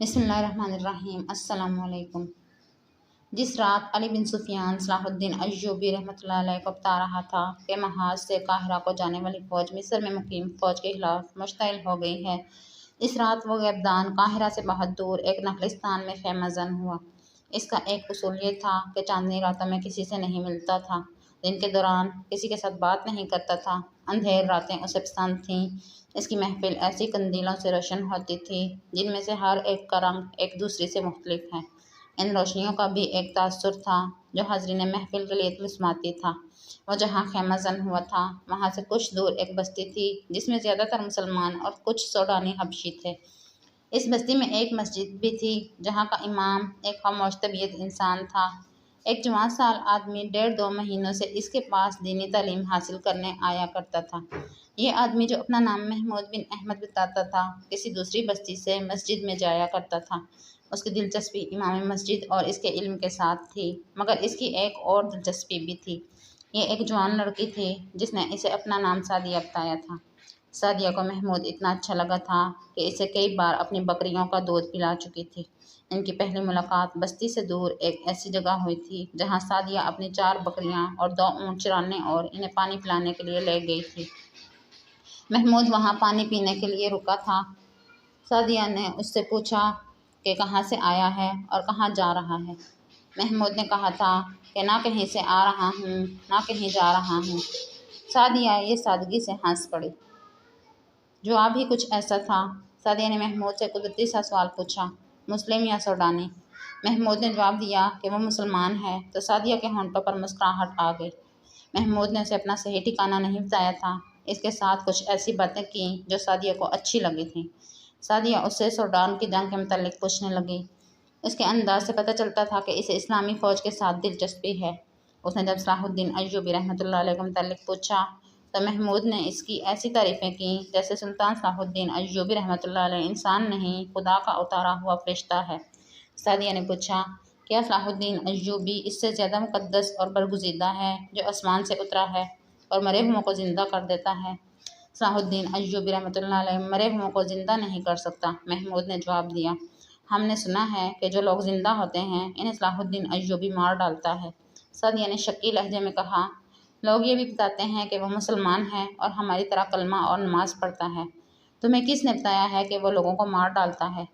बिस्मिल्लाहिर्रहमानिर्रहीम। अस्सलाम वालेकुम। जिस रात अली बिन सुफियान सलाहुद्दीन अय्यूबी रहमतुल्लाह अलैह को बता रहा था कि महाज से काहिरा को जाने वाली फ़ौज मिस्र में मुकीम फ़ौज के खिलाफ मुश्तइल हो गई है, इस रात वो गैबदान काहिरा से बहुत दूर एक नखलिस्तान में ख़ैमा ज़न हुआ। इसका एक उसूल ये था कि चांदनी रातों में किसी से नहीं मिलता था, दिन के दौरान किसी के साथ बात नहीं करता था, अंधेर रातें उसे पसंद थीं। इसकी महफिल ऐसी कंदीलों से रोशन होती थी जिनमें से हर एक का रंग एक दूसरे से मुख्तलिफ है। इन रोशनियों का भी एक तासुर था जो हाज़रीन महफिल के लिए तिलिस्माती था। वो जहाँ ख़ैमा ज़न हुआ था वहाँ से कुछ दूर एक बस्ती थी जिसमें ज़्यादातर मुसलमान और कुछ सोडानी हबशी थे। इस बस्ती में एक मस्जिद भी थी जहाँ का इमाम एक खामोश तबीयत इंसान था। एक जवान साल आदमी 1.5-2 महीनों से इसके पास दीनी तालीम हासिल करने आया करता था। ये आदमी, जो अपना नाम महमूद बिन अहमद बताता था, किसी दूसरी बस्ती से मस्जिद में जाया करता था। उसकी दिलचस्पी इमाम मस्जिद और इसके इल्म के साथ थी, मगर इसकी एक और दिलचस्पी भी थी। ये एक जवान लड़की थी जिसने इसे अपना नाम सादिया बताया था। सादिया को महमूद इतना अच्छा लगा था कि इसे कई बार अपनी बकरियों का दूध पिला चुकी थी। इनकी पहली मुलाकात बस्ती से दूर एक ऐसी जगह हुई थी जहाँ सादिया अपनी 4 बकरियाँ और 2 ऊँट चराने और इन्हें पानी पिलाने के लिए ले गई थी। महमूद वहाँ पानी पीने के लिए रुका था। सादिया ने उससे पूछा कि कहाँ से आया है और कहाँ जा रहा है। महमूद ने कहा था कि ना कहीं से आ रहा हूँ ना कहीं जा रहा हूँ। सादिया ये सादगी से हंस पड़ी। जवाब ही कुछ ऐसा था। सादिया ने महमूद से कुदरती सा सवाल पूछा, मुस्लिम या सोडानी? महमूद ने जवाब दिया कि वो मुसलमान है तो सादिया के होंठों पर मुस्कुराहट आ गई। महमूद ने उसे अपना सही ठिकाना नहीं बताया था। इसके साथ कुछ ऐसी बातें की जो सादिया को अच्छी लगी थीं। सादिया उससे सूडान की जंग के मुतालिक पूछने लगी। उसके अंदाज से पता चलता था कि इसे इस्लामी फ़ौज के साथ दिलचस्पी है। उसने जब सलाहुद्दीन अय्यूबी रहमतुल्लाह अलैह के मुतालिक पूछा तो महमूद ने इसकी ऐसी तारीफ़ें की जैसे सुल्तान सलाहुद्दीन अय्यूबी रहमतुल्लाह अलैह इंसान नहीं, खुदा का उतारा हुआ फरिश्ता है। सादिया ने पूछा, क्या सलाहुद्दीन अय्यूबी इससे ज़्यादा मुक़द्दस और बरगुज़ीदा है जो आसमान से उतरा है और मरे हुओं को ज़िंदा कर देता है? सलाहुद्दीन अय्यूबी रहमतुल्लाह अलैह मरे हुओं को ज़िंदा नहीं कर सकता। महमूद ने जवाब दिया, हमने सुना है कि जो लोग ज़िंदा होते हैं इन्हें सलाहुद्दीन अय्यूबी मार डालता है। सादिया ने शक्की लहजे में कहा, लोग ये भी बताते हैं कि वो मुसलमान है और हमारी तरह कलमा और नमाज पढ़ता है। तुम्हें किसने बताया है कि वो लोगों को मार डालता है?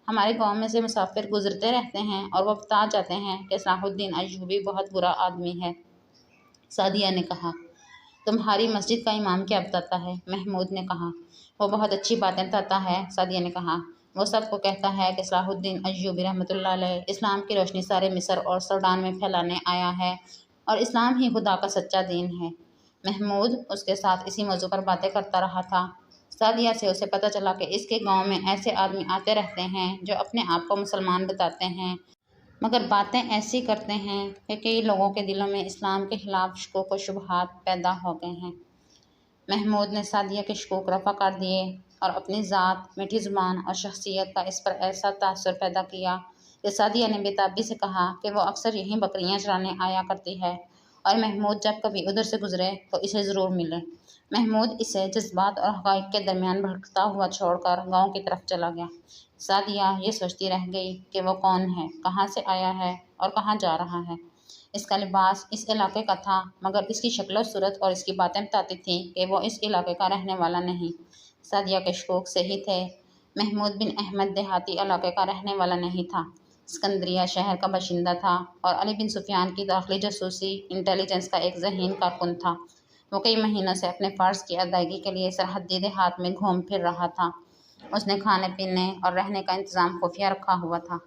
हमारे गांव में से मुसाफिर गुजरते रहते हैं और वो बता जाते हैं कि सलाहुद्दीन अय्यूबी बहुत बुरा आदमी है। सादिया ने कहा, तुम्हारी मस्जिद का इमाम क्या बताता है? महमूद ने कहा, वो बहुत अच्छी बातें बताता है। सादिया ने कहा, वो सबको कहता है कि सलाहुद्दीन अय्यूबी रहमतुल्लाह अलैह इस्लाम की रोशनी सारे मिस्र और सूडान में फैलाने आया है और इस्लाम ही खुदा का सच्चा दीन है। महमूद उसके साथ इसी मौजू पर बातें करता रहा था। सादिया से उसे पता चला कि इसके गांव में ऐसे आदमी आते रहते हैं जो अपने आप को मुसलमान बताते हैं, मगर बातें ऐसी करते हैं कि कई लोगों के दिलों में इस्लाम के खिलाफ शकूक व शुबहात पैदा हो गए हैं। महमूद ने सादिया के शकूक रफ़ा कर दिए और अपनी ज़ात, मीठी ज़ुबान और शख्सियत का इस पर ऐसा तासुर पैदा किया कि सादिया ने बेताबी से कहा कि वो अक्सर यहीं बकरियां चराने आया करती है और महमूद जब कभी उधर से गुजरे तो इसे ज़रूर मिले। महमूद इसे जज्बात और हक़ाइक़ के दरमियान भटकता हुआ छोड़कर गांव की तरफ चला गया। सादिया ये सोचती रह गई कि वो कौन है, कहाँ से आया है और कहाँ जा रहा है। इसका लिबास इस इलाके का था, मगर इसकी शक्ल सूरत और इसकी बातें बताती थीं कि वो इस इलाके का रहने वाला नहीं। सादिया के शौक सही थे। महमूद बिन अहमद देहाती इलाके का रहने वाला नहीं था, सिकंदरिया शहर का बाशिंदा था और अली बिन सुफियान की दाखिली जासूसी इंटेलिजेंस का एक ज़हीन कारकुन था। वो कई महीनों से अपने फ़र्ज़ की अदायगी के लिए सरहदी देहात में घूम फिर रहा था। उसने खाने पीने और रहने का इंतज़ाम खुफिया रखा हुआ था।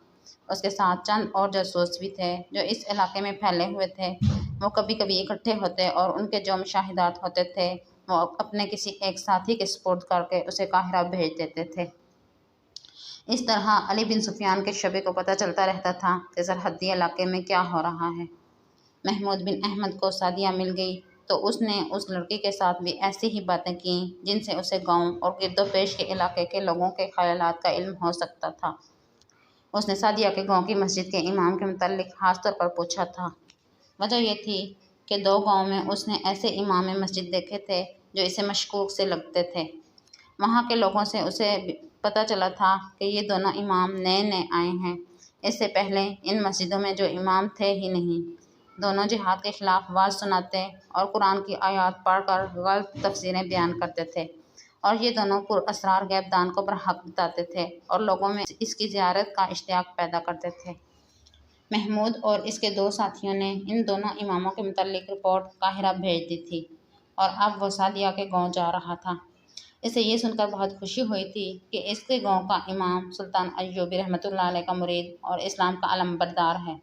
उसके साथ चंद और जासूस भी थे जो इस इलाके में फैले हुए थे। वो कभी कभी इकट्ठे होते और उनके जो मुशाहिदात होते थे वो अपने किसी एक साथी के सुपुर्द करके उसे काहिरा भेज देते थे। इस तरह अली बिन सुफियान के शबे को पता चलता रहता था कि सरहदी इलाके में क्या हो रहा है। महमूद बिन अहमद को सादिया मिल गई तो उसने उस लड़की के साथ भी ऐसी ही बातें की जिनसे उसे गांव और गिरदोपेश के इलाके के लोगों के ख्यालात का इल्म हो सकता था। उसने सादिया के गांव की मस्जिद के इमाम के मुताल्लिक खास तौर पर पूछा था। वजह यह थी कि 2 गाँव में उसने ऐसे इमाम मस्जिद देखे थे जो इसे मशकूक से लगते थे। वहाँ के लोगों से उसे پتہ چلا تھا کہ یہ دونوں امام نئے نئے آئے ہیں۔ اس سے پہلے ان مسجدوں میں جو امام تھے ہی نہیں۔ دونوں جہاد کے خلاف وعظ سناتے اور قرآن کی آیات پڑھ کر غلط تفسیریں بیان کرتے تھے، اور یہ دونوں پراسرار غیب دان کو برحق بتاتے تھے اور لوگوں میں اس کی زیارت کا اشتیاق پیدا کرتے تھے۔ محمود اور اس کے دو ساتھیوں نے ان دونوں اماموں کے متعلق رپورٹ قاہرہ بھیج دی تھی، اور اب وہ سعدیہ کے گاؤں جا رہا تھا۔ اسے یہ سن کر بہت خوشی ہوئی تھی کہ اس کے گاؤں کا امام سلطان ایوبی رحمۃ اللہ علیہ کا مرید اور اسلام کا علم بردار ہے۔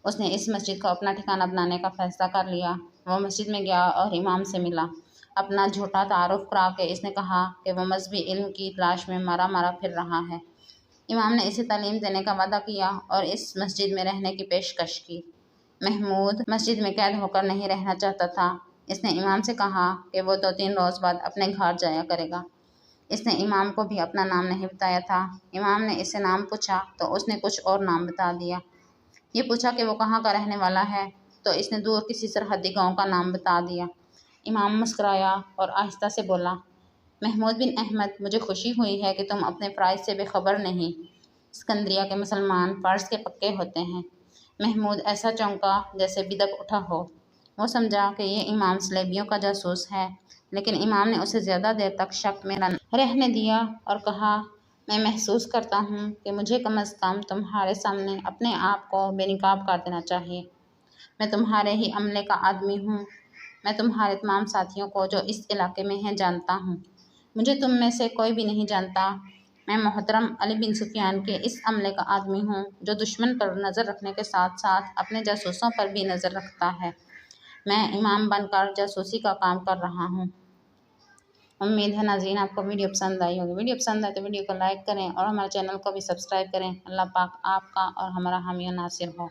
اس نے اس مسجد کو اپنا ٹھکانہ بنانے کا فیصلہ کر لیا۔ وہ مسجد میں گیا اور امام سے ملا۔ اپنا جھوٹا تعارف کرا کے اس نے کہا کہ وہ مذہبی علم کی تلاش میں مارا مارا پھر رہا ہے۔ امام نے اسے تعلیم دینے کا وعدہ کیا اور اس مسجد میں رہنے کی پیشکش کی۔ محمود مسجد میں قید ہو کر نہیں رہنا چاہتا تھا۔ اس نے امام سے کہا کہ وہ 2-3 روز بعد اپنے گھر جایا کرے گا۔ اس نے امام کو بھی اپنا نام نہیں بتایا تھا۔ امام نے اس سے نام پوچھا تو اس نے کچھ اور نام بتا دیا۔ یہ پوچھا کہ وہ کہاں کا رہنے والا ہے تو اس نے دور کسی سرحدی گاؤں کا نام بتا دیا۔ امام مسکرایا اور آہستہ سے بولا، محمود بن احمد، مجھے خوشی ہوئی ہے کہ تم اپنے فرائض سے بے خبر نہیں۔ اسکندریہ کے مسلمان فرض کے پکے ہوتے ہیں۔ محمود ایسا چونکا جیسے بدک اٹھا ہو۔ وہ سمجھا کہ یہ امام صلیبیوں کا جاسوس ہے، لیکن امام نے اسے زیادہ دیر تک شک میں نہ رہنے دیا اور کہا، میں محسوس کرتا ہوں کہ مجھے کم از کم تمہارے سامنے اپنے آپ کو بے نقاب کر دینا چاہیے۔ میں تمہارے ہی عملے کا آدمی ہوں۔ میں تمہارے تمام ساتھیوں کو جو اس علاقے میں ہیں جانتا ہوں۔ مجھے تم میں سے کوئی بھی نہیں جانتا۔ میں محترم علی بن سفیان کے اس عملے کا آدمی ہوں جو دشمن پر نظر رکھنے کے ساتھ ساتھ اپنے جاسوسوں پر بھی نظر رکھتا ہے۔ میں امام بن کر جاسوسی کا کام کر رہا ہوں۔ امید ہے ناظرین آپ کو ویڈیو پسند آئی ہوگی۔ ویڈیو پسند آئے تو ویڈیو کو لائک کریں اور ہمارے چینل کو بھی سبسکرائب کریں۔ اللہ پاک آپ کا اور ہمارا حامی و ناصر ہو۔